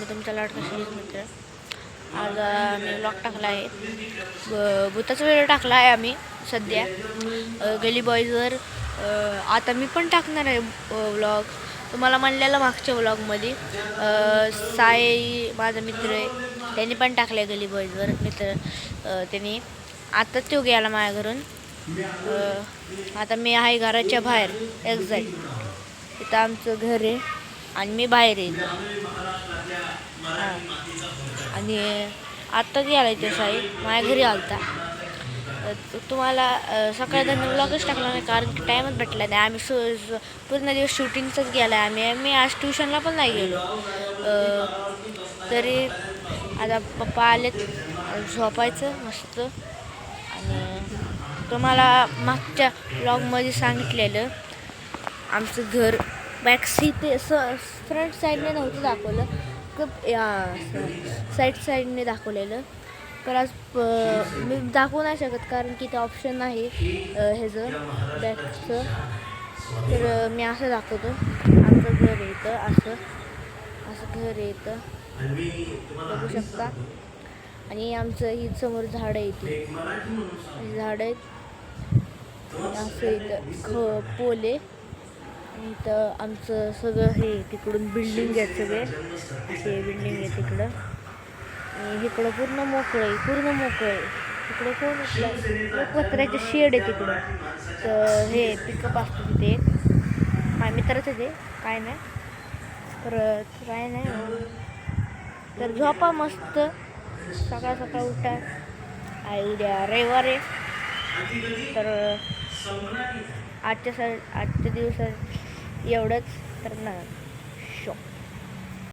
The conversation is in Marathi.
मी तुमचा लाडका शिरीष मित्र. आज मी व्लॉग टाकला आहे, भूताचा व्हिडिओ टाकला आहे आम्ही सध्या गली बॉईजवर. आता मी पण टाकणार आहे व्लॉग. तुम्हाला म्हणलेलं मागच्या व्लॉगमध्ये साई माझा मित्र आहे, त्यांनी पण टाकलं आहे गली बॉईजवर मित्र. त्यांनी आता तो गेला माझ्या घरून. आता मी आहे घराच्या बाहेर एक्झॅक्ट. इथं आमचं घर आहे आणि मी बाहेर आहे. आणि आत्ता गेला आहे तो साई माझ्या घरी आलता. तुम्हाला सकाळी त्यांनी व्लॉगच टाकला नाही कारण की टाईमच भेटला नाही. आम्ही पूर्ण दिवस शूटिंगचंच गेला आहे. आम्ही आज ट्युशनला पण नाही गेलो. तरी आता पप्पा आलेत, झोपायचं मस्त. आणि तुम्हाला मागच्या व्लॉगमध्ये सांगितलेलं आमचं घर बॅक सीट फ्रंट साईडने नव्हतं दाखवलं, साईडने दाखवलेलं. तर आज मी दाखवू नाही शकत कारण की ते ऑप्शन नाही ह्याचं बॅकचं. तर मी असं दाखवतो. आमचं घर येतं असं घर येतं बघू शकता. आणि आमचं ही समोर झाडं येते, झाडं आहेत असं इथं पोल आहे. इथं आमचं सगळं हे तिकडून बिल्डिंग आहेत, सगळे असे बिल्डिंग आहे तिकडं. आणि इकडं पूर्ण मोकळं आहे. तिकडं कोण पत्र्याचे शेड आहे तिकडं. तर हे पिकअप असतं तिथे माझ्या मित्राचं ते काय नाही परत काय नाही. तर झोपा मस्त, सकाळ उठा. उद्या रविवार आहे. तर आजच्या दिवसात एवढंच. तर ना